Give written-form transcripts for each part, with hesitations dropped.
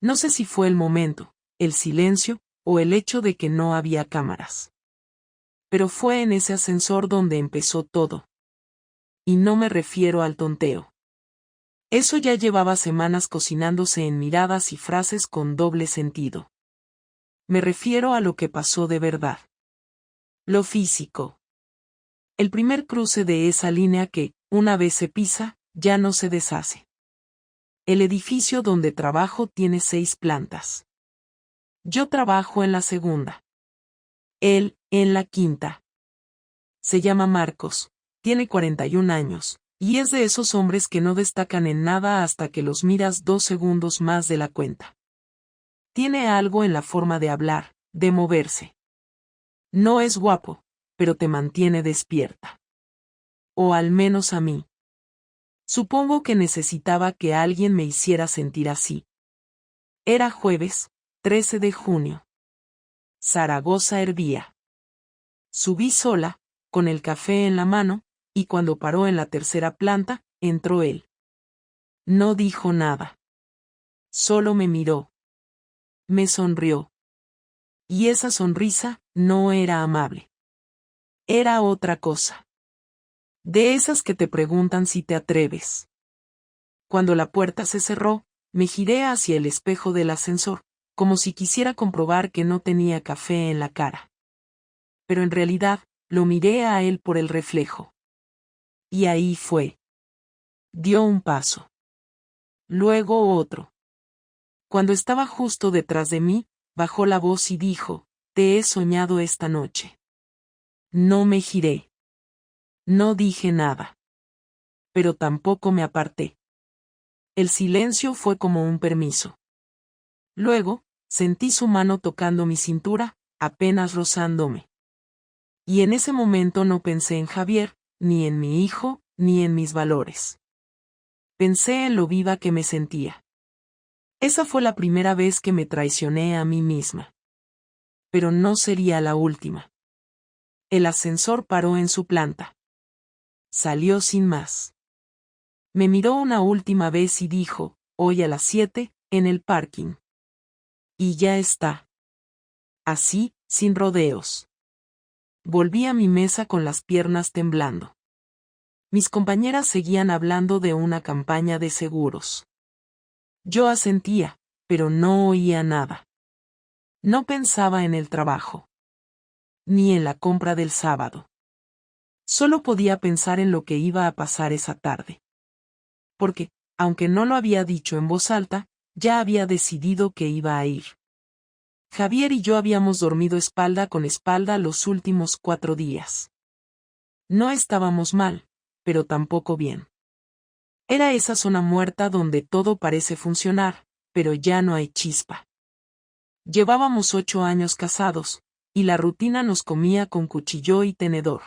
No sé si fue el momento, el silencio, o el hecho de que no había cámaras. Pero fue en ese ascensor donde empezó todo. Y no me refiero al tonteo. Eso ya llevaba semanas cocinándose en miradas y frases con doble sentido. Me refiero a lo que pasó de verdad. Lo físico. El primer cruce de esa línea que, una vez se pisa, ya no se deshace. El edificio donde trabajo tiene 6 plantas. Yo trabajo en la segunda. Él, en la quinta. Se llama Marcos, tiene 41 años, y es de esos hombres que no destacan en nada hasta que los miras 2 segundos más de la cuenta. Tiene algo en la forma de hablar, de moverse. No es guapo, pero te mantiene despierta. O al menos a mí. Supongo que necesitaba que alguien me hiciera sentir así. Era jueves, 13 de junio. Zaragoza hervía. Subí sola, con el café en la mano, y cuando paró en la tercera planta, entró él. No dijo nada. Solo me miró. Me sonrió. Y esa sonrisa no era amable. Era otra cosa. De esas que te preguntan si te atreves. Cuando la puerta se cerró, me giré hacia el espejo del ascensor, como si quisiera comprobar que no tenía café en la cara. Pero en realidad, lo miré a él por el reflejo. Y ahí fue. Dio un paso. Luego otro. Cuando estaba justo detrás de mí, bajó la voz y dijo, «Te he soñado esta noche». No me giré. No dije nada. Pero tampoco me aparté. El silencio fue como un permiso. Luego, sentí su mano tocando mi cintura, apenas rozándome. Y en ese momento no pensé en Javier, ni en mi hijo, ni en mis valores. Pensé en lo viva que me sentía. Esa fue la primera vez que me traicioné a mí misma. Pero no sería la última. El ascensor paró en su planta. Salió sin más. Me miró una última vez y dijo, «Hoy a las 7, en el parking». Y ya está. Así, sin rodeos. Volví a mi mesa con las piernas temblando. Mis compañeras seguían hablando de una campaña de seguros. Yo asentía, pero no oía nada. No pensaba en el trabajo. Ni en la compra del sábado. Solo podía pensar en lo que iba a pasar esa tarde. Porque, aunque no lo había dicho en voz alta, ya había decidido que iba a ir. Javier y yo habíamos dormido espalda con espalda los últimos 4 días. No estábamos mal, pero tampoco bien. Era esa zona muerta donde todo parece funcionar, pero ya no hay chispa. Llevábamos 8 años casados, y la rutina nos comía con cuchillo y tenedor.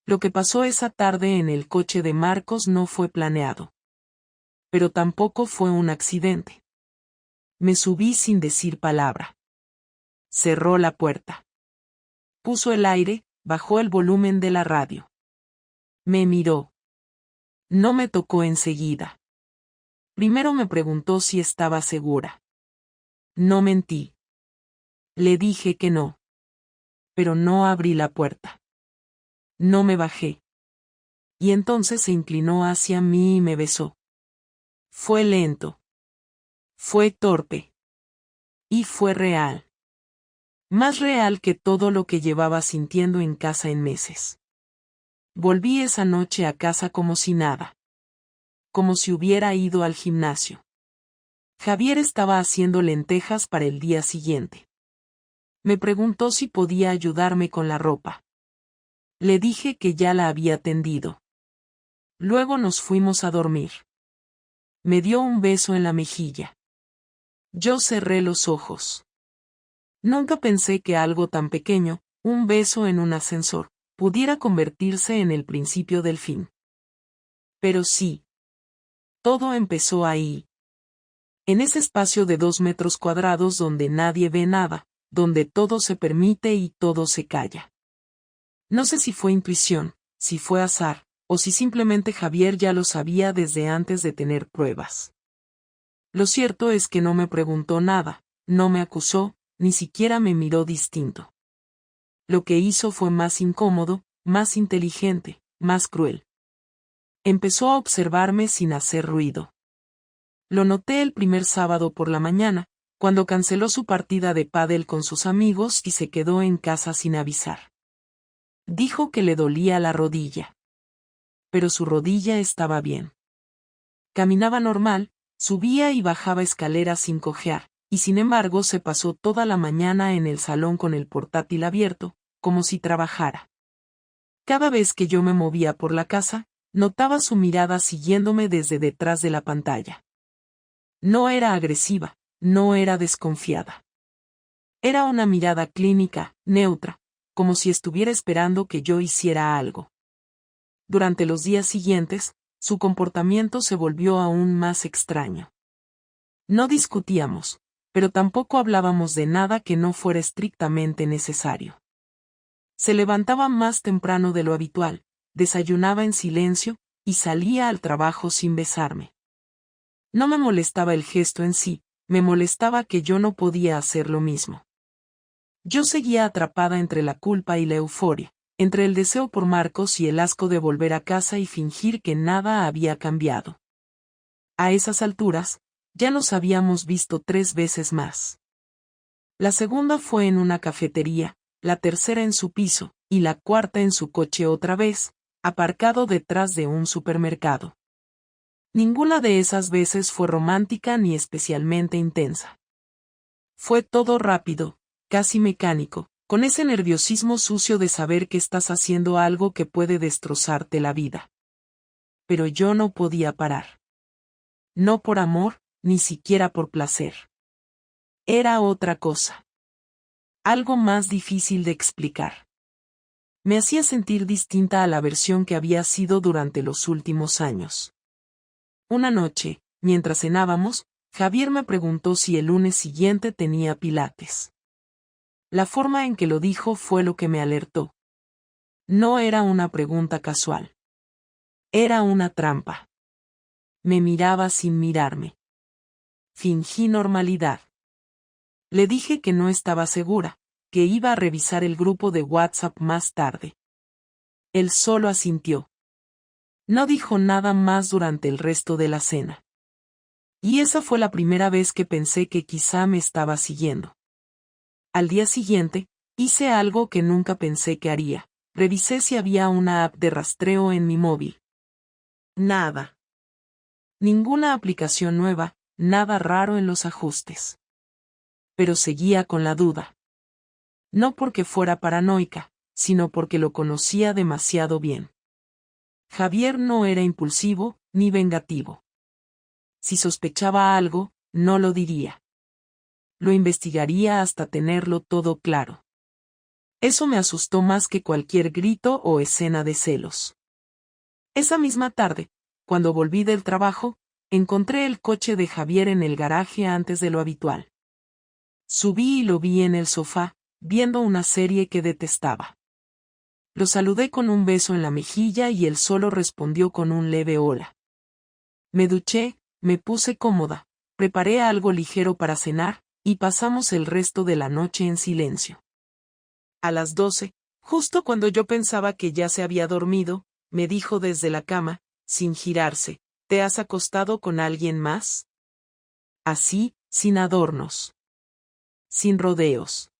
Lo que pasó esa tarde en el coche de Marcos no fue planeado. Pero tampoco fue un accidente. Me subí sin decir palabra. Cerró la puerta. Puso el aire, bajó el volumen de la radio. Me miró. No me tocó enseguida. Primero me preguntó si estaba segura. No mentí. Le dije que no. Pero no abrí la puerta. No me bajé. Y entonces se inclinó hacia mí y me besó. Fue lento. Fue torpe. Y fue real. Más real que todo lo que llevaba sintiendo en casa en meses. Volví esa noche a casa como si nada. Como si hubiera ido al gimnasio. Javier estaba haciendo lentejas para el día siguiente. Me preguntó si podía ayudarme con la ropa. Le dije que ya la había tendido. Luego nos fuimos a dormir. Me dio un beso en la mejilla. Yo cerré los ojos. Nunca pensé que algo tan pequeño, un beso en un ascensor, pudiera convertirse en el principio del fin. Pero sí. Todo empezó ahí. En ese espacio de 2 metros cuadrados donde nadie ve nada, donde todo se permite y todo se calla. No sé si fue intuición, si fue azar, o si simplemente Javier ya lo sabía desde antes de tener pruebas. Lo cierto es que no me preguntó nada, no me acusó, ni siquiera me miró distinto. Lo que hizo fue más incómodo, más inteligente, más cruel. Empezó a observarme sin hacer ruido. Lo noté el primer sábado por la mañana, cuando canceló su partida de pádel con sus amigos y se quedó en casa sin avisar. Dijo que le dolía la rodilla. Pero su rodilla estaba bien. Caminaba normal, subía y bajaba escaleras sin cojear, y sin embargo se pasó toda la mañana en el salón con el portátil abierto, como si trabajara. Cada vez que yo me movía por la casa, notaba su mirada siguiéndome desde detrás de la pantalla. No era agresiva, no era desconfiada. Era una mirada clínica, neutra, como si estuviera esperando que yo hiciera algo. Durante los días siguientes, su comportamiento se volvió aún más extraño. No discutíamos, pero tampoco hablábamos de nada que no fuera estrictamente necesario. Se levantaba más temprano de lo habitual, desayunaba en silencio, y salía al trabajo sin besarme. No me molestaba el gesto en sí, me molestaba que yo no podía hacer lo mismo. Yo seguía atrapada entre la culpa y la euforia, entre el deseo por Marcos y el asco de volver a casa y fingir que nada había cambiado. A esas alturas, ya nos habíamos visto 3 veces más. La segunda fue en una cafetería, la tercera en su piso, y la cuarta en su coche otra vez, aparcado detrás de un supermercado. Ninguna de esas veces fue romántica ni especialmente intensa. Fue todo rápido, casi mecánico, con ese nerviosismo sucio de saber que estás haciendo algo que puede destrozarte la vida. Pero yo no podía parar. No por amor, ni siquiera por placer. Era otra cosa. Algo más difícil de explicar. Me hacía sentir distinta a la versión que había sido durante los últimos años. Una noche, mientras cenábamos, Javier me preguntó si el lunes siguiente tenía pilates. La forma en que lo dijo fue lo que me alertó. No era una pregunta casual. Era una trampa. Me miraba sin mirarme. Fingí normalidad. Le dije que no estaba segura, que iba a revisar el grupo de WhatsApp más tarde. Él solo asintió. No dijo nada más durante el resto de la cena. Y esa fue la primera vez que pensé que quizá me estaba siguiendo. Al día siguiente, hice algo que nunca pensé que haría. Revisé si había una app de rastreo en mi móvil. Nada. Ninguna aplicación nueva, nada raro en los ajustes. Pero seguía con la duda. No porque fuera paranoica, sino porque lo conocía demasiado bien. Javier no era impulsivo, ni vengativo. Si sospechaba algo, no lo diría. Lo investigaría hasta tenerlo todo claro. Eso me asustó más que cualquier grito o escena de celos. Esa misma tarde, cuando volví del trabajo, encontré el coche de Javier en el garaje antes de lo habitual. Subí y lo vi en el sofá, viendo una serie que detestaba. Lo saludé con un beso en la mejilla y él solo respondió con un leve hola. Me duché, me puse cómoda, preparé algo ligero para cenar, y pasamos el resto de la noche en silencio. A las 12, justo cuando yo pensaba que ya se había dormido, me dijo desde la cama, sin girarse, ¿te has acostado con alguien más? Así, sin adornos. Sin rodeos.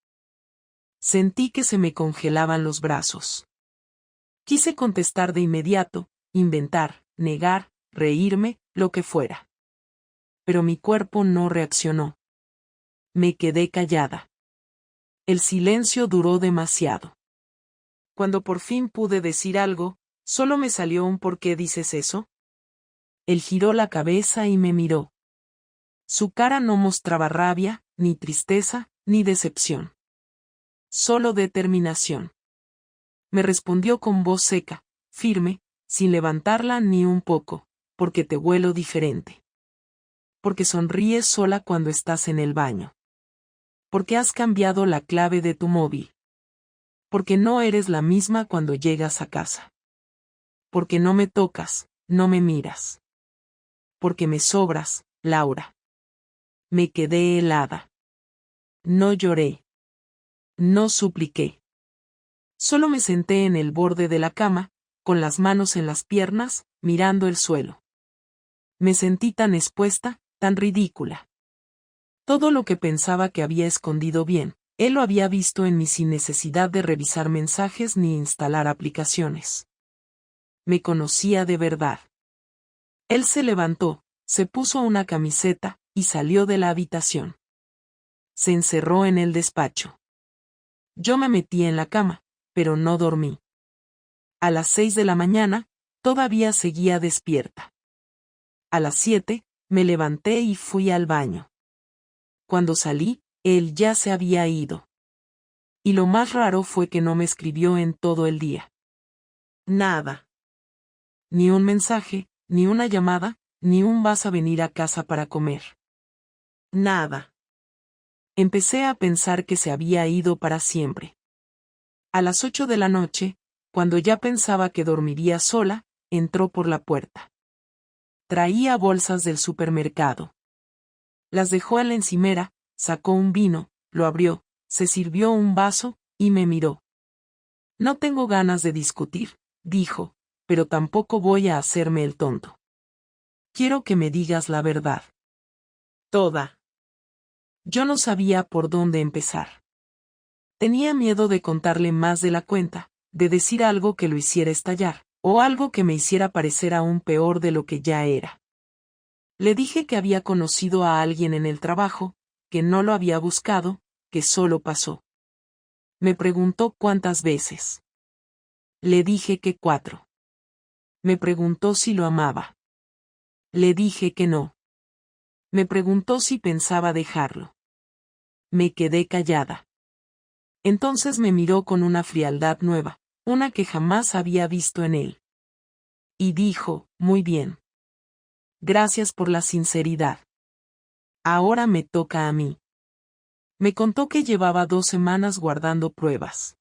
Sentí que se me congelaban los brazos. Quise contestar de inmediato, inventar, negar, reírme, lo que fuera. Pero mi cuerpo no reaccionó. Me quedé callada. El silencio duró demasiado. Cuando por fin pude decir algo, solo me salió un ¿por qué dices eso? Él giró la cabeza y me miró. Su cara no mostraba rabia, ni tristeza, ni decepción. Solo determinación. Me respondió con voz seca, firme, sin levantarla ni un poco, porque te huelo diferente. Porque sonríes sola cuando estás en el baño. Porque has cambiado la clave de tu móvil. Porque no eres la misma cuando llegas a casa. Porque no me tocas, no me miras. Porque me sobras, Laura. Me quedé helada. No lloré. No supliqué. Solo me senté en el borde de la cama, con las manos en las piernas, mirando el suelo. Me sentí tan expuesta, tan ridícula. Todo lo que pensaba que había escondido bien, él lo había visto en mí sin necesidad de revisar mensajes ni instalar aplicaciones. Me conocía de verdad. Él se levantó, se puso una camiseta, y salió de la habitación. Se encerró en el despacho. Yo me metí en la cama, pero no dormí. A las 6 de la mañana, todavía seguía despierta. A las 7, me levanté y fui al baño. Cuando salí, él ya se había ido. Y lo más raro fue que no me escribió en todo el día. Nada. Ni un mensaje, ni una llamada, ni un vas a venir a casa para comer. Nada. Empecé a pensar que se había ido para siempre. A las 8 de la noche, cuando ya pensaba que dormiría sola, entró por la puerta. Traía bolsas del supermercado. Las dejó en la encimera, sacó un vino, lo abrió, se sirvió un vaso, y me miró. No tengo ganas de discutir, dijo, pero tampoco voy a hacerme el tonto. Quiero que me digas la verdad. Toda. Yo no sabía por dónde empezar. Tenía miedo de contarle más de la cuenta, de decir algo que lo hiciera estallar, o algo que me hiciera parecer aún peor de lo que ya era. Le dije que había conocido a alguien en el trabajo, que no lo había buscado, que solo pasó. Me preguntó cuántas veces. Le dije que 4. Me preguntó si lo amaba. Le dije que no. Me preguntó si pensaba dejarlo. Me quedé callada. Entonces me miró con una frialdad nueva, una que jamás había visto en él. Y dijo, muy bien. Gracias por la sinceridad. Ahora me toca a mí. Me contó que llevaba 2 semanas guardando pruebas.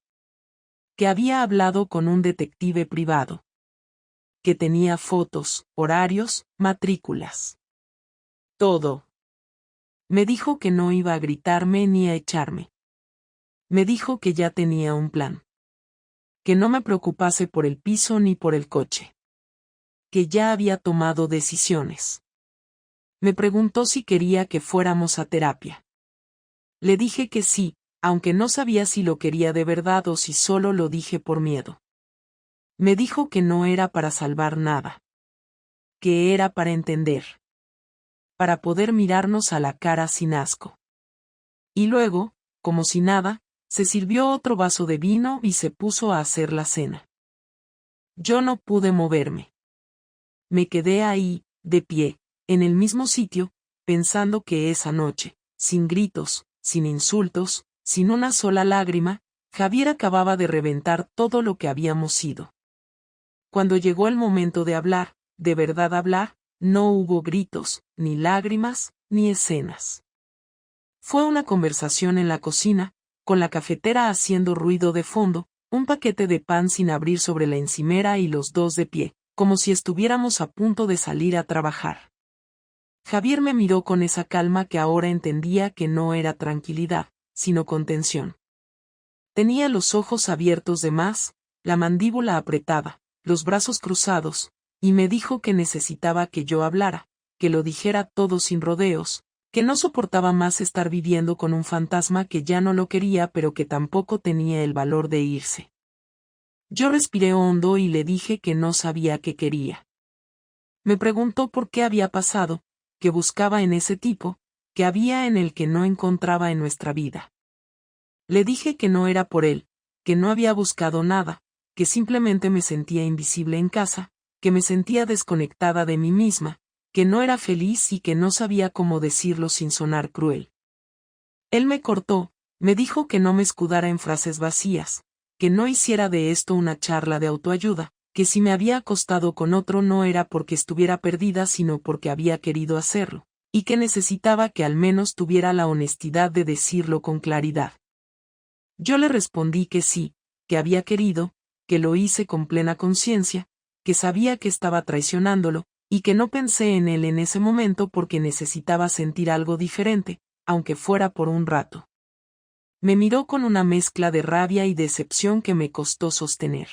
Que había hablado con un detective privado. Que tenía fotos, horarios, matrículas. Todo. Me dijo que no iba a gritarme ni a echarme. Me dijo que ya tenía un plan. Que no me preocupase por el piso ni por el coche. Que ya había tomado decisiones. Me preguntó si quería que fuéramos a terapia. Le dije que sí, aunque no sabía si lo quería de verdad o si solo lo dije por miedo. Me dijo que no era para salvar nada. Que era para entender. Para poder mirarnos a la cara sin asco. Y luego, como si nada, se sirvió otro vaso de vino y se puso a hacer la cena. Yo no pude moverme. Me quedé ahí, de pie, en el mismo sitio, pensando que esa noche, sin gritos, sin insultos, sin una sola lágrima, Javier acababa de reventar todo lo que habíamos sido. Cuando llegó el momento de hablar, de verdad hablar, no hubo gritos, ni lágrimas, ni escenas. Fue una conversación en la cocina, con la cafetera haciendo ruido de fondo, un paquete de pan sin abrir sobre la encimera y los dos de pie, como si estuviéramos a punto de salir a trabajar. Javier me miró con esa calma que ahora entendía que no era tranquilidad, sino contención. Tenía los ojos abiertos de más, la mandíbula apretada, los brazos cruzados, y me dijo que necesitaba que yo hablara, que lo dijera todo sin rodeos, que no soportaba más estar viviendo con un fantasma que ya no lo quería pero que tampoco tenía el valor de irse. Yo respiré hondo y le dije que no sabía qué quería. Me preguntó por qué había pasado, qué buscaba en ese tipo, qué había en el que no encontraba en nuestra vida. Le dije que no era por él, que no había buscado nada, que simplemente me sentía invisible en casa, que me sentía desconectada de mí misma, que no era feliz y que no sabía cómo decirlo sin sonar cruel. Él me cortó, me dijo que no me escudara en frases vacías, que no hiciera de esto una charla de autoayuda, que si me había acostado con otro no era porque estuviera perdida sino porque había querido hacerlo, y que necesitaba que al menos tuviera la honestidad de decirlo con claridad. Yo le respondí que sí, que había querido, que lo hice con plena conciencia, que sabía que estaba traicionándolo, y que no pensé en él en ese momento porque necesitaba sentir algo diferente, aunque fuera por un rato. Me miró con una mezcla de rabia y decepción que me costó sostener.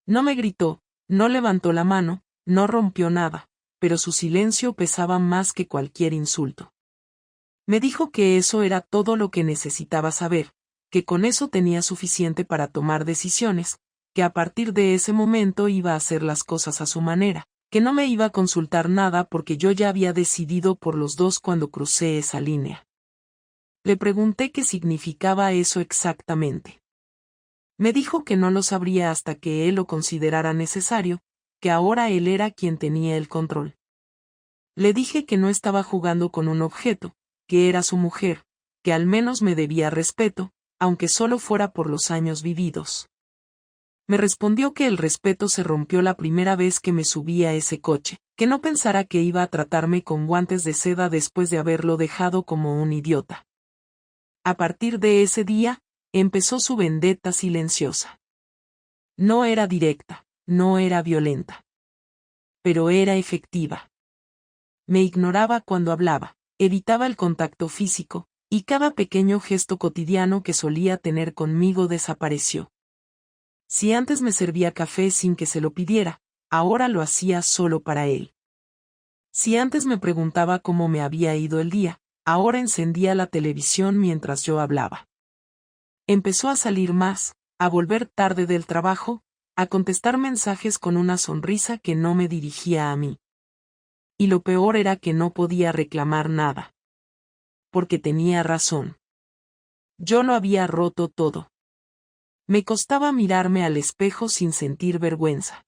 No me gritó, no levantó la mano, no rompió nada, pero su silencio pesaba más que cualquier insulto. Me dijo que eso era todo lo que necesitaba saber, que con eso tenía suficiente para tomar decisiones, que a partir de ese momento iba a hacer las cosas a su manera, que no me iba a consultar nada porque yo ya había decidido por los dos cuando crucé esa línea. Le pregunté qué significaba eso exactamente. Me dijo que no lo sabría hasta que él lo considerara necesario, que ahora él era quien tenía el control. Le dije que no estaba jugando con un objeto, que era su mujer, que al menos me debía respeto, aunque solo fuera por los años vividos. Me respondió que el respeto se rompió la primera vez que me subí a ese coche, que no pensara que iba a tratarme con guantes de seda después de haberlo dejado como un idiota. A partir de ese día, empezó su vendetta silenciosa. No era directa, no era violenta. Pero era efectiva. Me ignoraba cuando hablaba, evitaba el contacto físico, y cada pequeño gesto cotidiano que solía tener conmigo desapareció. Si antes me servía café sin que se lo pidiera, ahora lo hacía solo para él. Si antes me preguntaba cómo me había ido el día, ahora encendía la televisión mientras yo hablaba. Empezó a salir más, a volver tarde del trabajo, a contestar mensajes con una sonrisa que no me dirigía a mí. Y lo peor era que no podía reclamar nada. Porque tenía razón. Yo lo había roto todo. Me costaba mirarme al espejo sin sentir vergüenza.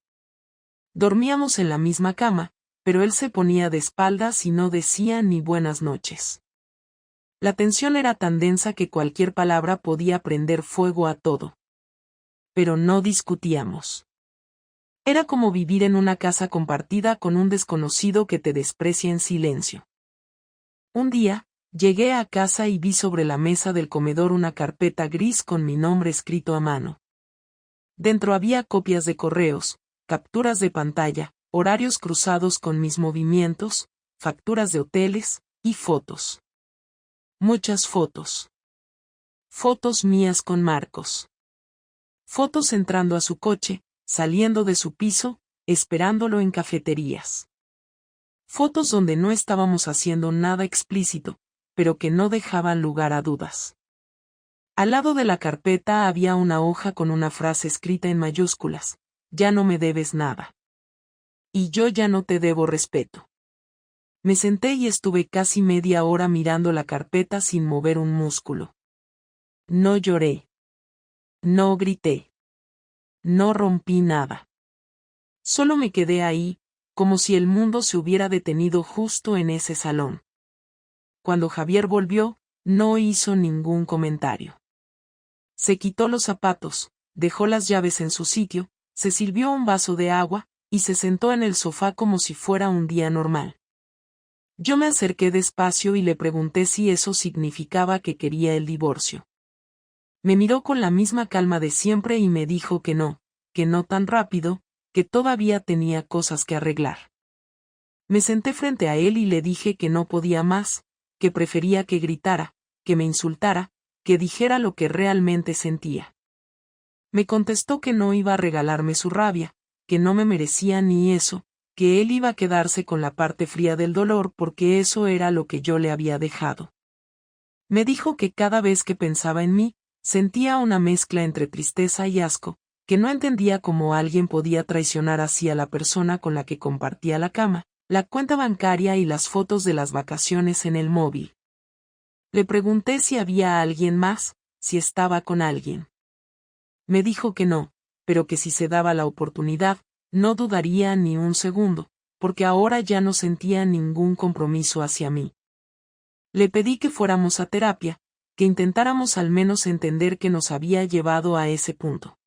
Dormíamos en la misma cama, pero él se ponía de espaldas y no decía ni buenas noches. La tensión era tan densa que cualquier palabra podía prender fuego a todo. Pero no discutíamos. Era como vivir en una casa compartida con un desconocido que te desprecia en silencio. Un día, llegué a casa y vi sobre la mesa del comedor una carpeta gris con mi nombre escrito a mano. Dentro había copias de correos, capturas de pantalla, horarios cruzados con mis movimientos, facturas de hoteles, y fotos. Muchas fotos. Fotos mías con Marcos. Fotos entrando a su coche, saliendo de su piso, esperándolo en cafeterías. Fotos donde no estábamos haciendo nada explícito, pero que no dejaban lugar a dudas. Al lado de la carpeta había una hoja con una frase escrita en mayúsculas: ya no me debes nada. Y yo ya no te debo respeto. Me senté y estuve casi media hora mirando la carpeta sin mover un músculo. No lloré. No grité. No rompí nada. Solo me quedé ahí, como si el mundo se hubiera detenido justo en ese salón. Cuando Javier volvió, no hizo ningún comentario. Se quitó los zapatos, dejó las llaves en su sitio, se sirvió un vaso de agua, y se sentó en el sofá como si fuera un día normal. Yo me acerqué despacio y le pregunté si eso significaba que quería el divorcio. Me miró con la misma calma de siempre y me dijo que no tan rápido, que todavía tenía cosas que arreglar. Me senté frente a él y le dije que no podía más, que prefería que gritara, que me insultara, que dijera lo que realmente sentía. Me contestó que no iba a regalarme su rabia, que no me merecía ni eso, que él iba a quedarse con la parte fría del dolor porque eso era lo que yo le había dejado. Me dijo que cada vez que pensaba en mí, sentía una mezcla entre tristeza y asco, que no entendía cómo alguien podía traicionar así a la persona con la que compartía la cama, la cuenta bancaria y las fotos de las vacaciones en el móvil. Le pregunté si había alguien más, si estaba con alguien. Me dijo que no, pero que si se daba la oportunidad, no dudaría ni un segundo, porque ahora ya no sentía ningún compromiso hacia mí. Le pedí que fuéramos a terapia, que intentáramos al menos entender qué nos había llevado a ese punto.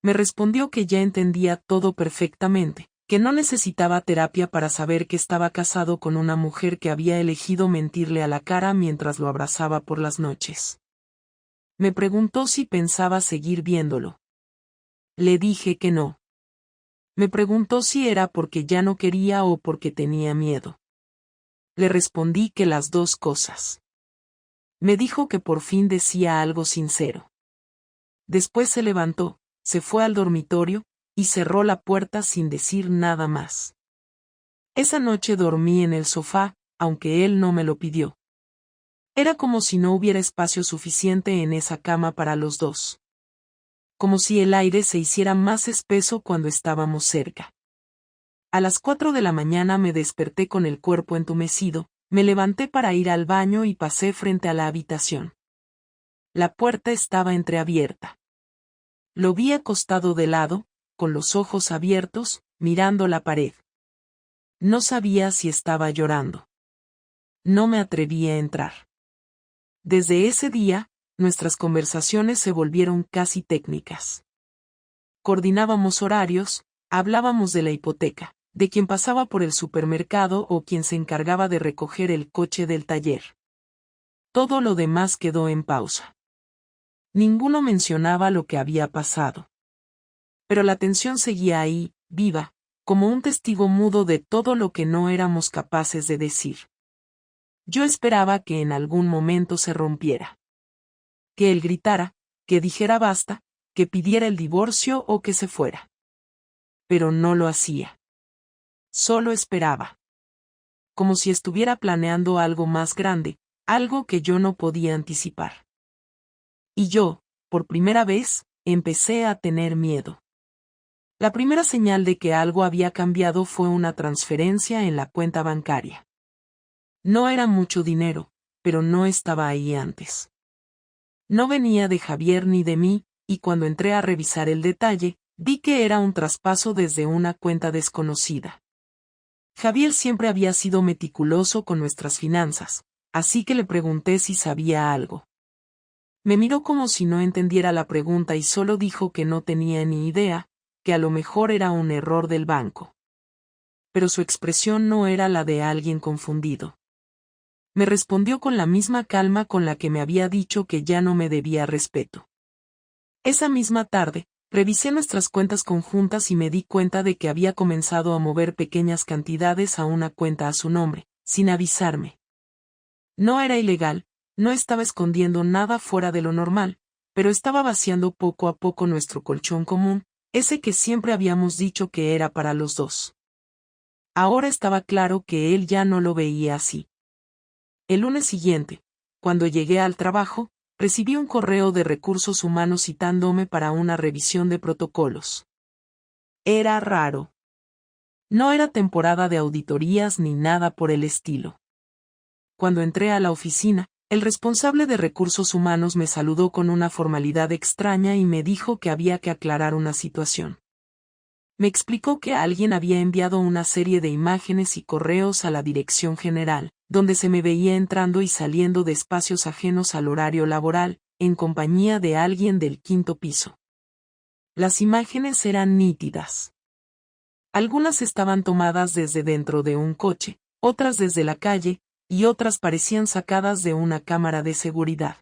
Me respondió que ya entendía todo perfectamente, que no necesitaba terapia para saber que estaba casado con una mujer que había elegido mentirle a la cara mientras lo abrazaba por las noches. Me preguntó si pensaba seguir viéndolo. Le dije que no. Me preguntó si era porque ya no quería o porque tenía miedo. Le respondí que las dos cosas. Me dijo que por fin decía algo sincero. Después se levantó, se fue al dormitorio, y cerró la puerta sin decir nada más. Esa noche dormí en el sofá, aunque él no me lo pidió. Era como si no hubiera espacio suficiente en esa cama para los dos. Como si el aire se hiciera más espeso cuando estábamos cerca. A las 4 de la mañana me desperté con el cuerpo entumecido, me levanté para ir al baño y pasé frente a la habitación. La puerta estaba entreabierta. Lo vi acostado de lado, con los ojos abiertos, mirando la pared. No sabía si estaba llorando. No me atreví a entrar. Desde ese día, nuestras conversaciones se volvieron casi técnicas. Coordinábamos horarios, hablábamos de la hipoteca, de quien pasaba por el supermercado o quien se encargaba de recoger el coche del taller. Todo lo demás quedó en pausa. Ninguno mencionaba lo que había pasado. Pero la tensión seguía ahí, viva, como un testigo mudo de todo lo que no éramos capaces de decir. Yo esperaba que en algún momento se rompiera. Que él gritara, que dijera basta, que pidiera el divorcio o que se fuera. Pero no lo hacía. Solo esperaba. Como si estuviera planeando algo más grande, algo que yo no podía anticipar. Y yo, por primera vez, empecé a tener miedo. La primera señal de que algo había cambiado fue una transferencia en la cuenta bancaria. No era mucho dinero, pero no estaba ahí antes. No venía de Javier ni de mí, y cuando entré a revisar el detalle, vi que era un traspaso desde una cuenta desconocida. Javier siempre había sido meticuloso con nuestras finanzas, así que le pregunté si sabía algo. Me miró como si no entendiera la pregunta y solo dijo que no tenía ni idea, que a lo mejor era un error del banco. Pero su expresión no era la de alguien confundido. Me respondió con la misma calma con la que me había dicho que ya no me debía respeto. Esa misma tarde, revisé nuestras cuentas conjuntas y me di cuenta de que había comenzado a mover pequeñas cantidades a una cuenta a su nombre, sin avisarme. No era ilegal, no estaba escondiendo nada fuera de lo normal, pero estaba vaciando poco a poco nuestro colchón común, ese que siempre habíamos dicho que era para los dos. Ahora estaba claro que él ya no lo veía así. El lunes siguiente, cuando llegué al trabajo, recibí un correo de Recursos Humanos citándome para una revisión de protocolos. Era raro. No era temporada de auditorías ni nada por el estilo. Cuando entré a la oficina, el responsable de Recursos Humanos me saludó con una formalidad extraña y me dijo que había que aclarar una situación. Me explicó que alguien había enviado una serie de imágenes y correos a la dirección general, donde se me veía entrando y saliendo de espacios ajenos al horario laboral, en compañía de alguien del quinto piso. Las imágenes eran nítidas. Algunas estaban tomadas desde dentro de un coche, otras desde la calle, y otras parecían sacadas de una cámara de seguridad.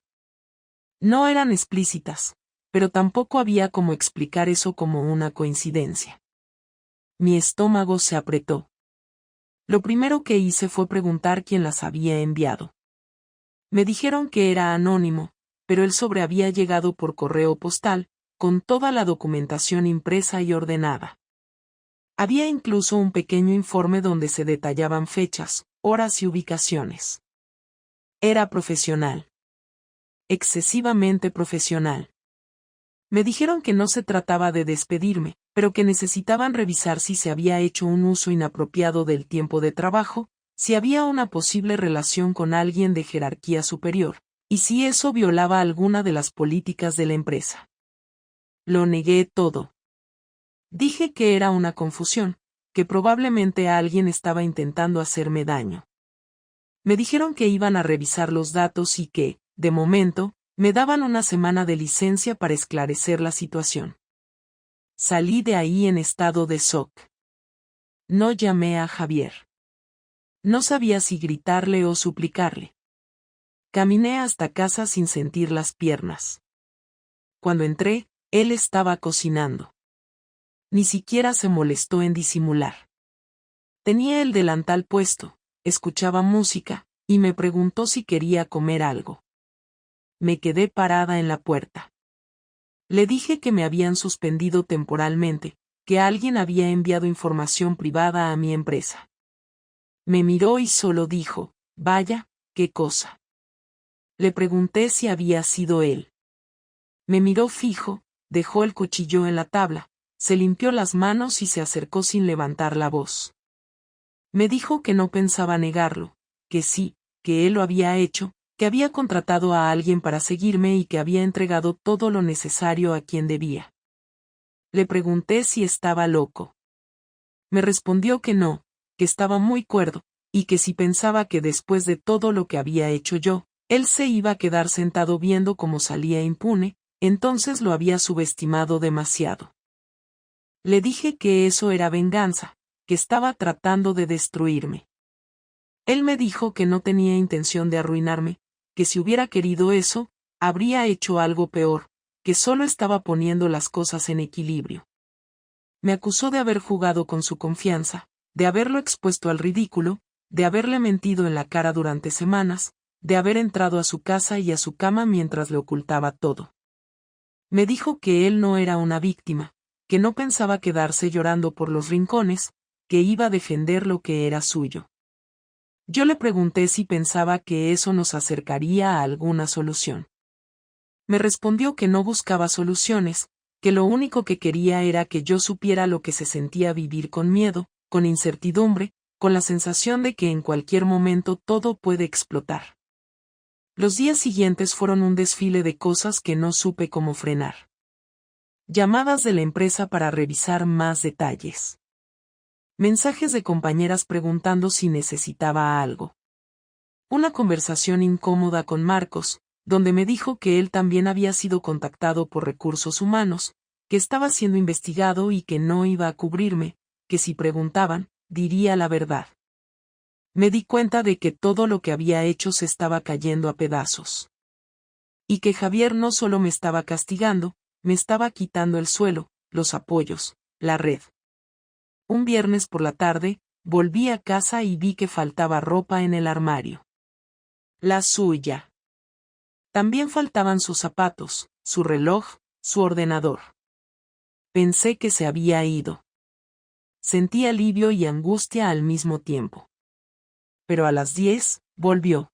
No eran explícitas, pero tampoco había cómo explicar eso como una coincidencia. Mi estómago se apretó. Lo primero que hice fue preguntar quién las había enviado. Me dijeron que era anónimo, pero el sobre había llegado por correo postal, con toda la documentación impresa y ordenada. Había incluso un pequeño informe donde se detallaban fechas, horas y ubicaciones. Era profesional. Excesivamente profesional. Me dijeron que no se trataba de despedirme, pero que necesitaban revisar si se había hecho un uso inapropiado del tiempo de trabajo, si había una posible relación con alguien de jerarquía superior, y si eso violaba alguna de las políticas de la empresa. Lo negué todo. Dije que era una confusión, que probablemente alguien estaba intentando hacerme daño. Me dijeron que iban a revisar los datos y que, de momento, me daban una semana de licencia para esclarecer la situación. Salí de ahí en estado de shock. No llamé a Javier. No sabía si gritarle o suplicarle. Caminé hasta casa sin sentir las piernas. Cuando entré, él estaba cocinando. Ni siquiera se molestó en disimular. Tenía el delantal puesto, escuchaba música, y me preguntó si quería comer algo. Me quedé parada en la puerta. Le dije que me habían suspendido temporalmente, que alguien había enviado información privada a mi empresa. Me miró y solo dijo, vaya, qué cosa. Le pregunté si había sido él. Me miró fijo, dejó el cuchillo en la tabla, se limpió las manos y se acercó sin levantar la voz. Me dijo que no pensaba negarlo, que sí, que él lo había hecho, que había contratado a alguien para seguirme y que había entregado todo lo necesario a quien debía. Le pregunté si estaba loco. Me respondió que no, que estaba muy cuerdo, y que si pensaba que después de todo lo que había hecho yo, él se iba a quedar sentado viendo cómo salía impune, entonces lo había subestimado demasiado. Le dije que eso era venganza, que estaba tratando de destruirme. Él me dijo que no tenía intención de arruinarme, que si hubiera querido eso, habría hecho algo peor, que solo estaba poniendo las cosas en equilibrio. Me acusó de haber jugado con su confianza, de haberlo expuesto al ridículo, de haberle mentido en la cara durante semanas, de haber entrado a su casa y a su cama mientras le ocultaba todo. Me dijo que él no era una víctima, que no pensaba quedarse llorando por los rincones, que iba a defender lo que era suyo. Yo le pregunté si pensaba que eso nos acercaría a alguna solución. Me respondió que no buscaba soluciones, que lo único que quería era que yo supiera lo que se sentía vivir con miedo, con incertidumbre, con la sensación de que en cualquier momento todo puede explotar. Los días siguientes fueron un desfile de cosas que no supe cómo frenar. Llamadas de la empresa para revisar más detalles. Mensajes de compañeras preguntando si necesitaba algo. Una conversación incómoda con Marcos, donde me dijo que él también había sido contactado por recursos humanos, que estaba siendo investigado y que no iba a cubrirme, que si preguntaban, diría la verdad. Me di cuenta de que todo lo que había hecho se estaba cayendo a pedazos. Y que Javier no solo me estaba castigando, me estaba quitando el suelo, los apoyos, la red. Un viernes por la tarde, volví a casa y vi que faltaba ropa en el armario. La suya. También faltaban sus zapatos, su reloj, su ordenador. Pensé que se había ido. Sentí alivio y angustia al mismo tiempo. Pero a las 10, volvió.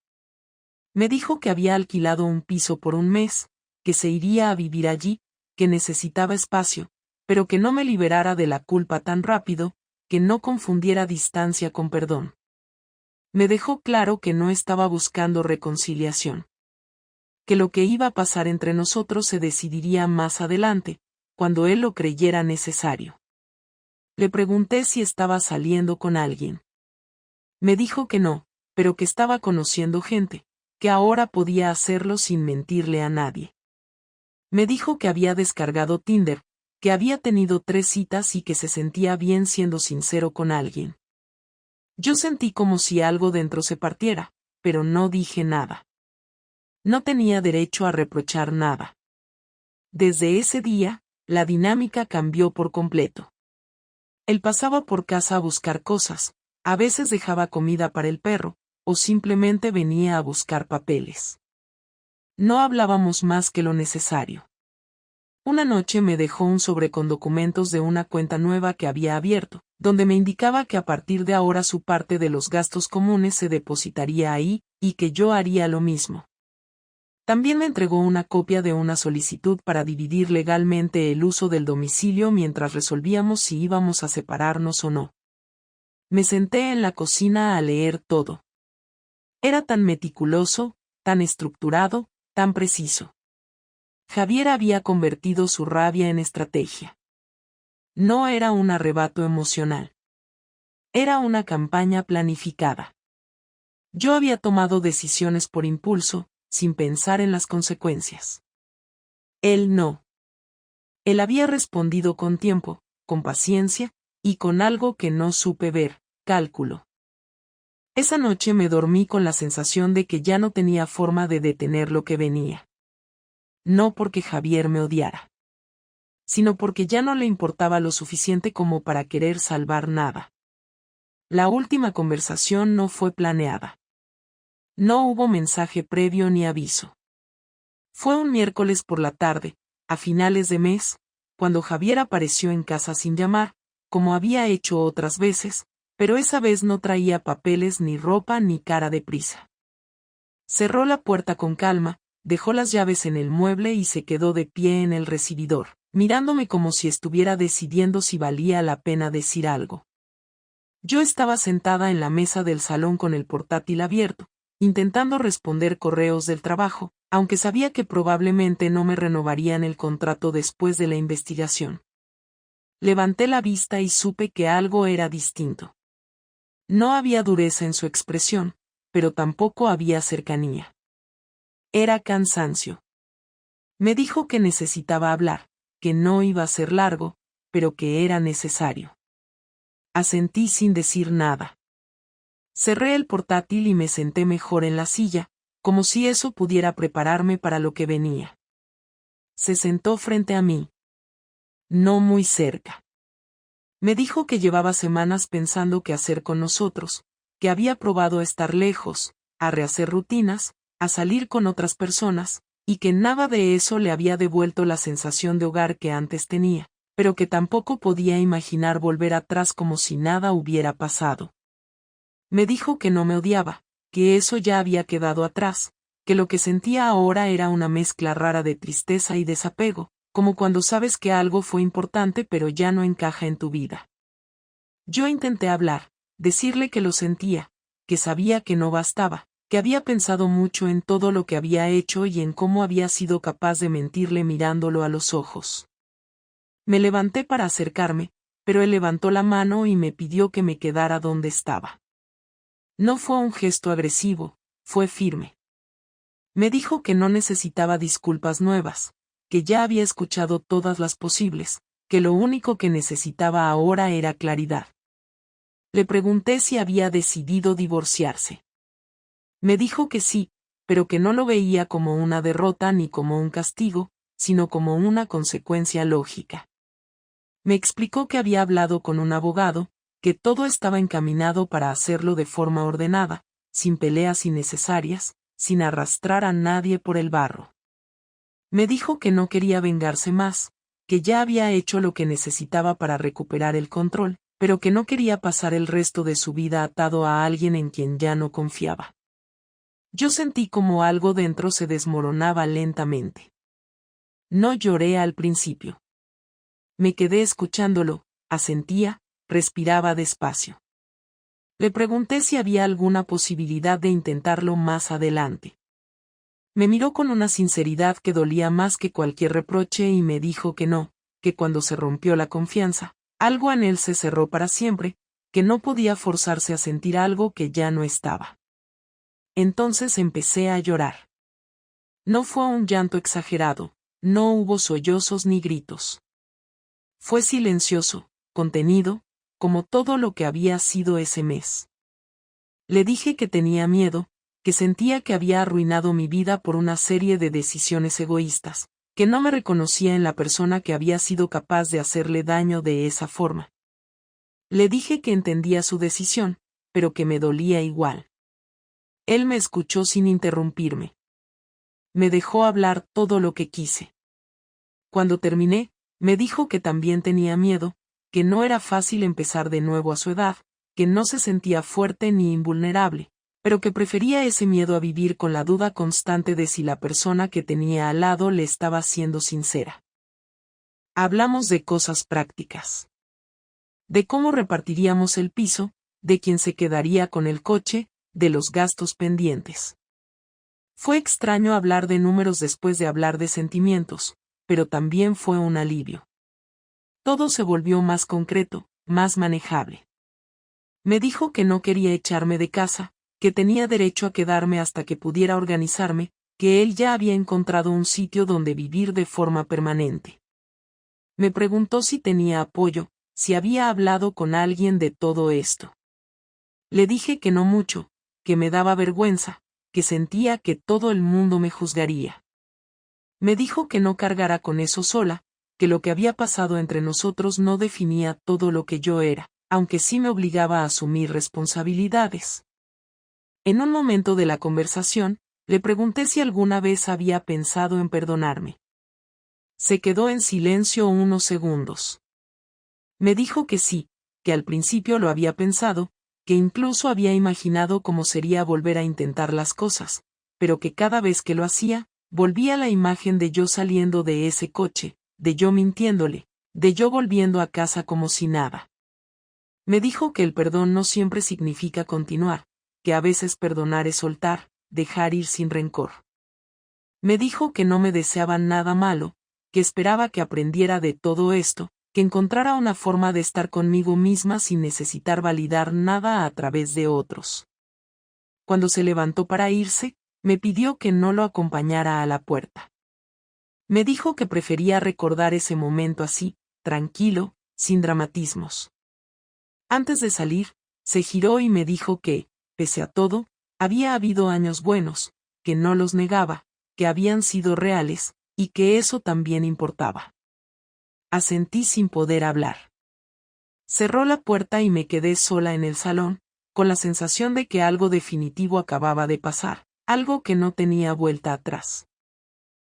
Me dijo que había alquilado un piso por un mes, que se iría a vivir allí, que necesitaba espacio, pero que no me liberara de la culpa tan rápido, que no confundiera distancia con perdón. Me dejó claro que no estaba buscando reconciliación. Que lo que iba a pasar entre nosotros se decidiría más adelante, cuando él lo creyera necesario. Le pregunté si estaba saliendo con alguien. Me dijo que no, pero que estaba conociendo gente, que ahora podía hacerlo sin mentirle a nadie. Me dijo que había descargado Tinder, que había tenido 3 citas y que se sentía bien siendo sincero con alguien. Yo sentí como si algo dentro se partiera, pero no dije nada. No tenía derecho a reprochar nada. Desde ese día, la dinámica cambió por completo. Él pasaba por casa a buscar cosas, a veces dejaba comida para el perro, o simplemente venía a buscar papeles. No hablábamos más que lo necesario. Una noche me dejó un sobre con documentos de una cuenta nueva que había abierto, donde me indicaba que a partir de ahora su parte de los gastos comunes se depositaría ahí, y que yo haría lo mismo. También me entregó una copia de una solicitud para dividir legalmente el uso del domicilio mientras resolvíamos si íbamos a separarnos o no. Me senté en la cocina a leer todo. Era tan meticuloso, tan estructurado, tan preciso. Javier había convertido su rabia en estrategia. No era un arrebato emocional. Era una campaña planificada. Yo había tomado decisiones por impulso, sin pensar en las consecuencias. Él no. Él había respondido con tiempo, con paciencia, y con algo que no supe ver, cálculo. Esa noche me dormí con la sensación de que ya no tenía forma de detener lo que venía. No porque Javier me odiara. sino porque ya no le importaba lo suficiente como para querer salvar nada. La última conversación no fue planeada. No hubo mensaje previo ni aviso. Fue un miércoles por la tarde, a finales de mes, cuando Javier apareció en casa sin llamar, como había hecho otras veces, pero esa vez no traía papeles ni ropa ni cara de prisa. Cerró la puerta con calma, dejó las llaves en el mueble y se quedó de pie en el recibidor, mirándome como si estuviera decidiendo si valía la pena decir algo. Yo estaba sentada en la mesa del salón con el portátil abierto, intentando responder correos del trabajo, aunque sabía que probablemente no me renovarían el contrato después de la investigación. Levanté la vista y supe que algo era distinto. No había dureza en su expresión, pero tampoco había cercanía. Era cansancio. Me dijo que necesitaba hablar, que no iba a ser largo, pero que era necesario. Asentí sin decir nada. Cerré el portátil y me senté mejor en la silla, como si eso pudiera prepararme para lo que venía. Se sentó frente a mí. No muy cerca. Me dijo que llevaba semanas pensando qué hacer con nosotros, que había probado a estar lejos, a rehacer rutinas, a salir con otras personas, y que nada de eso le había devuelto la sensación de hogar que antes tenía, pero que tampoco podía imaginar volver atrás como si nada hubiera pasado. Me dijo que no me odiaba, que eso ya había quedado atrás, que lo que sentía ahora era una mezcla rara de tristeza y desapego, como cuando sabes que algo fue importante pero ya no encaja en tu vida. Yo intenté hablar, decirle que lo sentía, que sabía que no bastaba, que había pensado mucho en todo lo que había hecho y en cómo había sido capaz de mentirle mirándolo a los ojos. Me levanté para acercarme, pero él levantó la mano y me pidió que me quedara donde estaba. No fue un gesto agresivo, fue firme. Me dijo que no necesitaba disculpas nuevas, que ya había escuchado todas las posibles, que lo único que necesitaba ahora era claridad. Le pregunté si había decidido divorciarse. Me dijo que sí, pero que no lo veía como una derrota ni como un castigo, sino como una consecuencia lógica. Me explicó que había hablado con un abogado, que todo estaba encaminado para hacerlo de forma ordenada, sin peleas innecesarias, sin arrastrar a nadie por el barro. Me dijo que no quería vengarse más, que ya había hecho lo que necesitaba para recuperar el control, pero que no quería pasar el resto de su vida atado a alguien en quien ya no confiaba. Yo sentí como algo dentro se desmoronaba lentamente. No lloré al principio. Me quedé escuchándolo, asentía, respiraba despacio. Le pregunté si había alguna posibilidad de intentarlo más adelante. Me miró con una sinceridad que dolía más que cualquier reproche y me dijo que no, que cuando se rompió la confianza, algo en él se cerró para siempre, que no podía forzarse a sentir algo que ya no estaba. Entonces empecé a llorar. No fue un llanto exagerado, no hubo sollozos ni gritos. Fue silencioso, contenido, como todo lo que había sido ese mes. Le dije que tenía miedo, que sentía que había arruinado mi vida por una serie de decisiones egoístas, que no me reconocía en la persona que había sido capaz de hacerle daño de esa forma. Le dije que entendía su decisión, pero que me dolía igual. Él me escuchó sin interrumpirme. Me dejó hablar todo lo que quise. Cuando terminé, me dijo que también tenía miedo, que no era fácil empezar de nuevo a su edad, que no se sentía fuerte ni invulnerable, pero que prefería ese miedo a vivir con la duda constante de si la persona que tenía al lado le estaba siendo sincera. Hablamos de cosas prácticas. De cómo repartiríamos el piso, de quién se quedaría con el coche, de los gastos pendientes. Fue extraño hablar de números después de hablar de sentimientos, pero también fue un alivio. Todo se volvió más concreto, más manejable. Me dijo que no quería echarme de casa, que tenía derecho a quedarme hasta que pudiera organizarme, que él ya había encontrado un sitio donde vivir de forma permanente. Me preguntó si tenía apoyo, si había hablado con alguien de todo esto. Le dije que no mucho, que me daba vergüenza, que sentía que todo el mundo me juzgaría. Me dijo que no cargara con eso sola, que lo que había pasado entre nosotros no definía todo lo que yo era, aunque sí me obligaba a asumir responsabilidades. En un momento de la conversación, le pregunté si alguna vez había pensado en perdonarme. Se quedó en silencio unos segundos. Me dijo que sí, que al principio lo había pensado, que incluso había imaginado cómo sería volver a intentar las cosas, pero que cada vez que lo hacía, volvía la imagen de yo saliendo de ese coche, de yo mintiéndole, de yo volviendo a casa como si nada. Me dijo que el perdón no siempre significa continuar, que a veces perdonar es soltar, dejar ir sin rencor. Me dijo que no me deseaba nada malo, que esperaba que aprendiera de todo esto, que encontrara una forma de estar conmigo misma sin necesitar validar nada a través de otros. Cuando se levantó para irse, me pidió que no lo acompañara a la puerta. Me dijo que prefería recordar ese momento así, tranquilo, sin dramatismos. Antes de salir, se giró y me dijo que, pese a todo, había habido años buenos, que no los negaba, que habían sido reales, y que eso también importaba. Asentí sin poder hablar. Cerró la puerta y me quedé sola en el salón, con la sensación de que algo definitivo acababa de pasar, algo que no tenía vuelta atrás.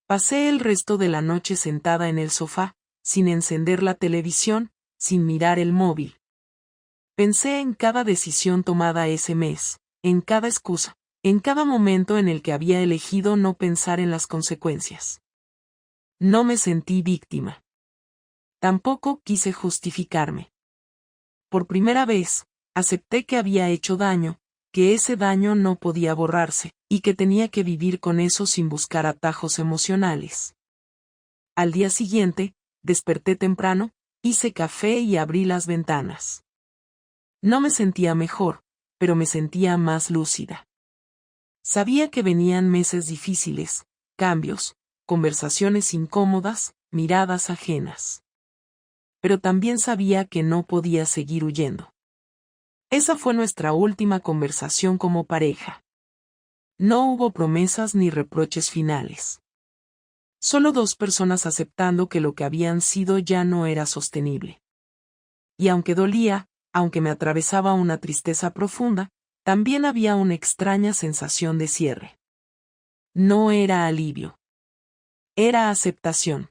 Pasé el resto de la noche sentada en el sofá, sin encender la televisión, sin mirar el móvil. Pensé en cada decisión tomada ese mes, en cada excusa, en cada momento en el que había elegido no pensar en las consecuencias. No me sentí víctima. Tampoco quise justificarme. Por primera vez, acepté que había hecho daño, que ese daño no podía borrarse, y que tenía que vivir con eso sin buscar atajos emocionales. Al día siguiente, desperté temprano, hice café y abrí las ventanas. No me sentía mejor, pero me sentía más lúcida. Sabía que venían meses difíciles, cambios, conversaciones incómodas, miradas ajenas. Pero también sabía que no podía seguir huyendo. Esa fue nuestra última conversación como pareja. No hubo promesas ni reproches finales. Solo dos personas aceptando que lo que habían sido ya no era sostenible. Y aunque dolía, aunque me atravesaba una tristeza profunda, también había una extraña sensación de cierre. No era alivio. Era aceptación.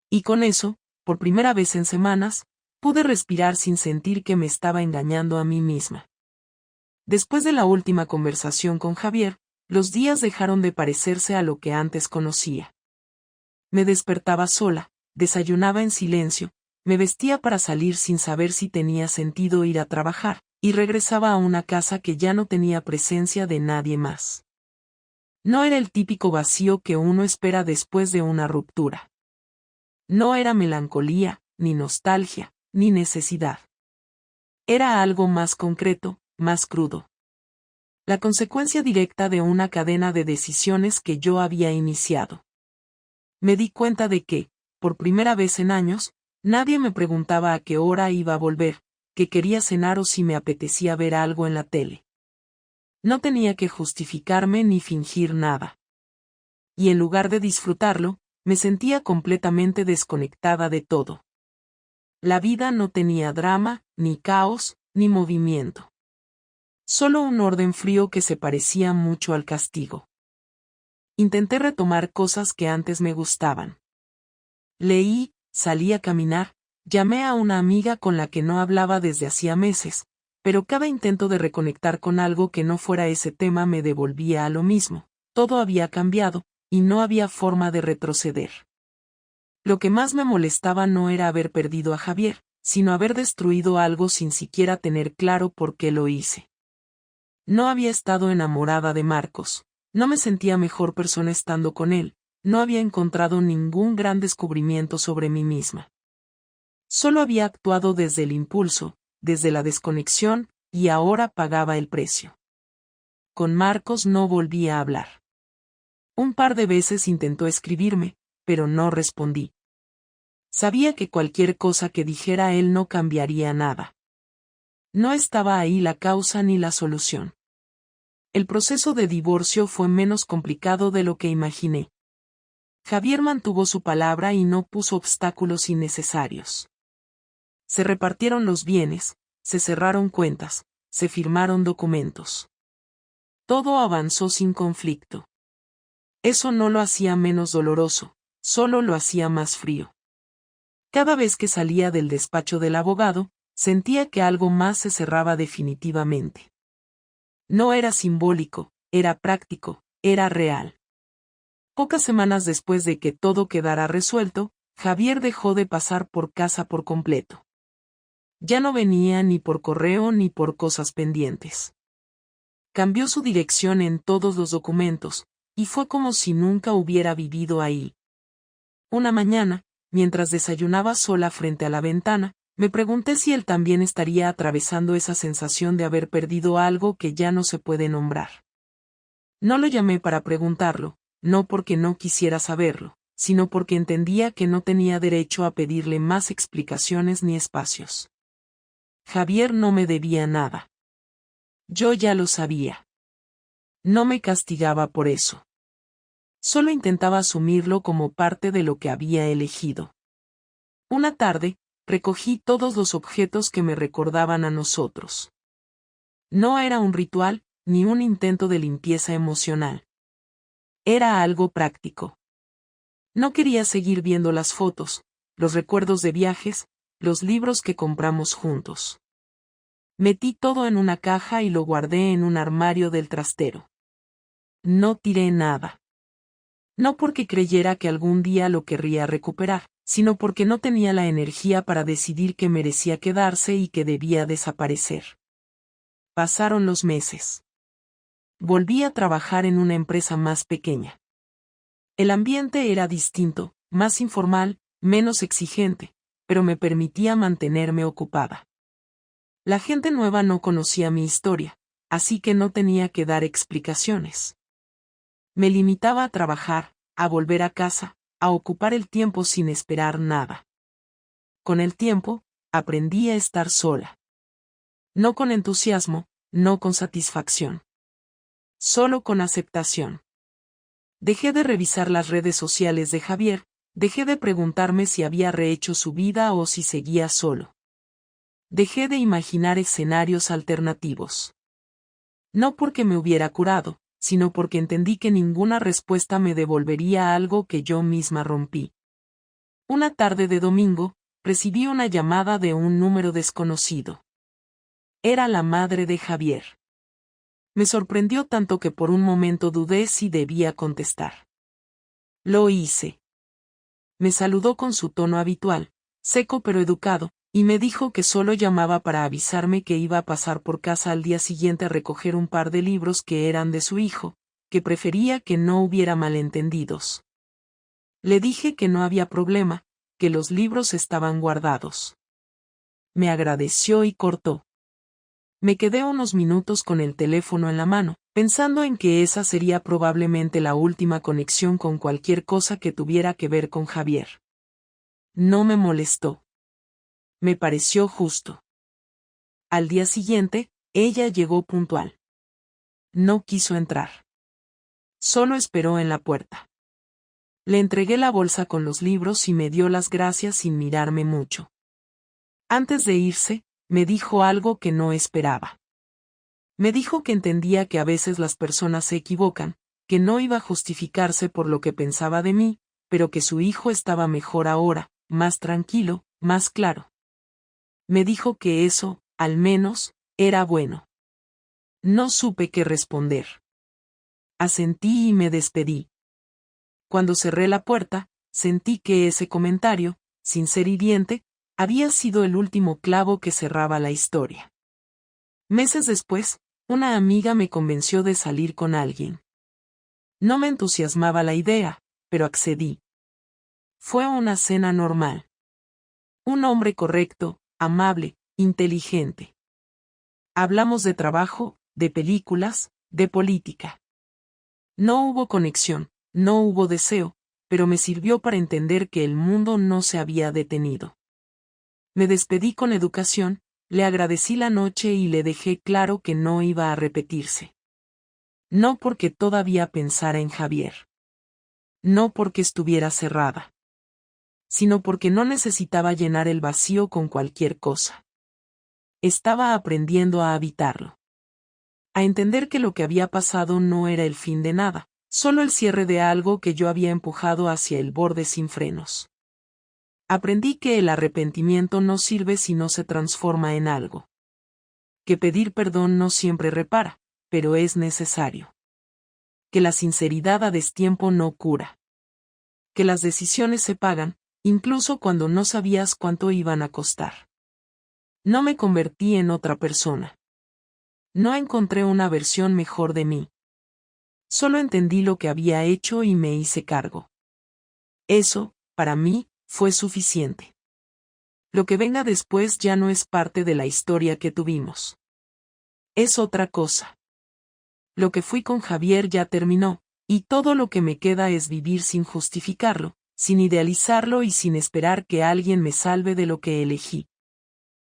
Y con eso, por primera vez en semanas, pude respirar sin sentir que me estaba engañando a mí misma. Después de la última conversación con Javier, los días dejaron de parecerse a lo que antes conocía. Me despertaba sola, desayunaba en silencio, me vestía para salir sin saber si tenía sentido ir a trabajar, y regresaba a una casa que ya no tenía presencia de nadie más. No era el típico vacío que uno espera después de una ruptura. No era melancolía, ni nostalgia, ni necesidad. Era algo más concreto, más crudo. La consecuencia directa de una cadena de decisiones que yo había iniciado. Me di cuenta de que, por primera vez en años, nadie me preguntaba a qué hora iba a volver, que quería cenar o si me apetecía ver algo en la tele. No tenía que justificarme ni fingir nada. Y en lugar de disfrutarlo, me sentía completamente desconectada de todo. La vida no tenía drama, ni caos, ni movimiento. Solo un orden frío que se parecía mucho al castigo. Intenté retomar cosas que antes me gustaban. Leí, salí a caminar, llamé a una amiga con la que no hablaba desde hacía meses, pero cada intento de reconectar con algo que no fuera ese tema me devolvía a lo mismo. Todo había cambiado, y no había forma de retroceder. Lo que más me molestaba no era haber perdido a Javier, sino haber destruido algo sin siquiera tener claro por qué lo hice. No había estado enamorada de Marcos, no me sentía mejor persona estando con él, no había encontrado ningún gran descubrimiento sobre mí misma. Solo había actuado desde el impulso, desde la desconexión, y ahora pagaba el precio. Con Marcos no volví a hablar. Un par de veces intentó escribirme, pero no respondí. Sabía que cualquier cosa que dijera él no cambiaría nada. No estaba ahí la causa ni la solución. El proceso de divorcio fue menos complicado de lo que imaginé. Javier mantuvo su palabra y no puso obstáculos innecesarios. Se repartieron los bienes, se cerraron cuentas, se firmaron documentos. Todo avanzó sin conflicto. Eso no lo hacía menos doloroso, solo lo hacía más frío. Cada vez que salía del despacho del abogado, sentía que algo más se cerraba definitivamente. No era simbólico, era práctico, era real. Pocas semanas después de que todo quedara resuelto, Javier dejó de pasar por casa por completo. Ya no venía ni por correo ni por cosas pendientes. Cambió su dirección en todos los documentos, y fue como si nunca hubiera vivido ahí. Una mañana, mientras desayunaba sola frente a la ventana, me pregunté si él también estaría atravesando esa sensación de haber perdido algo que ya no se puede nombrar. No lo llamé para preguntarlo, no porque no quisiera saberlo, sino porque entendía que no tenía derecho a pedirle más explicaciones ni espacios. Javier no me debía nada. Yo ya lo sabía. No me castigaba por eso. Solo intentaba asumirlo como parte de lo que había elegido. Una tarde, recogí todos los objetos que me recordaban a nosotros. No era un ritual, ni un intento de limpieza emocional. Era algo práctico. No quería seguir viendo las fotos, los recuerdos de viajes, los libros que compramos juntos. Metí todo en una caja y lo guardé en un armario del trastero. No tiré nada. No porque creyera que algún día lo querría recuperar, sino porque no tenía la energía para decidir que merecía quedarse y que debía desaparecer. Pasaron los meses. Volví a trabajar en una empresa más pequeña. El ambiente era distinto, más informal, menos exigente, pero me permitía mantenerme ocupada. La gente nueva no conocía mi historia, así que no tenía que dar explicaciones. Me limitaba a trabajar, a volver a casa, a ocupar el tiempo sin esperar nada. Con el tiempo, aprendí a estar sola. No con entusiasmo, no con satisfacción. Solo con aceptación. Dejé de revisar las redes sociales de Javier, dejé de preguntarme si había rehecho su vida o si seguía solo. Dejé de imaginar escenarios alternativos. No porque me hubiera curado, sino porque entendí que ninguna respuesta me devolvería algo que yo misma rompí. Una tarde de domingo, recibí una llamada de un número desconocido. Era la madre de Javier. Me sorprendió tanto que por un momento dudé si debía contestar. Lo hice. Me saludó con su tono habitual, seco pero educado, y me dijo que solo llamaba para avisarme que iba a pasar por casa al día siguiente a recoger un par de libros que eran de su hijo, que prefería que no hubiera malentendidos. Le dije que no había problema, que los libros estaban guardados. Me agradeció y cortó. Me quedé unos minutos con el teléfono en la mano, pensando en que esa sería probablemente la última conexión con cualquier cosa que tuviera que ver con Javier. No me molestó. Me pareció justo. Al día siguiente, ella llegó puntual. No quiso entrar. Solo esperó en la puerta. Le entregué la bolsa con los libros y me dio las gracias sin mirarme mucho. Antes de irse, me dijo algo que no esperaba. Me dijo que entendía que a veces las personas se equivocan, que no iba a justificarse por lo que pensaba de mí, pero que su hijo estaba mejor ahora, más tranquilo, más claro. Me dijo que eso, al menos, era bueno. No supe qué responder. Asentí y me despedí. Cuando cerré la puerta, sentí que ese comentario, sin ser hiriente, había sido el último clavo que cerraba la historia. Meses después, una amiga me convenció de salir con alguien. No me entusiasmaba la idea, pero accedí. Fue una cena normal. Un hombre correcto, amable, inteligente. Hablamos de trabajo, de películas, de política. No hubo conexión, no hubo deseo, pero me sirvió para entender que el mundo no se había detenido. Me despedí con educación, le agradecí la noche y le dejé claro que no iba a repetirse. No porque todavía pensara en Javier. no porque estuviera cerrada, sino porque no necesitaba llenar el vacío con cualquier cosa. Estaba aprendiendo a habitarlo. A entender que lo que había pasado no era el fin de nada, solo el cierre de algo que yo había empujado hacia el borde sin frenos. Aprendí que el arrepentimiento no sirve si no se transforma en algo. Que pedir perdón no siempre repara, pero es necesario. Que la sinceridad a destiempo no cura. Que las decisiones se pagan, incluso cuando no sabías cuánto iban a costar. No me convertí en otra persona. No encontré una versión mejor de mí. Solo entendí lo que había hecho y me hice cargo. Eso, para mí, fue suficiente. Lo que venga después ya no es parte de la historia que tuvimos. Es otra cosa. Lo que fui con Javier ya terminó, y todo lo que me queda es vivir sin justificarlo, sin idealizarlo y sin esperar que alguien me salve de lo que elegí.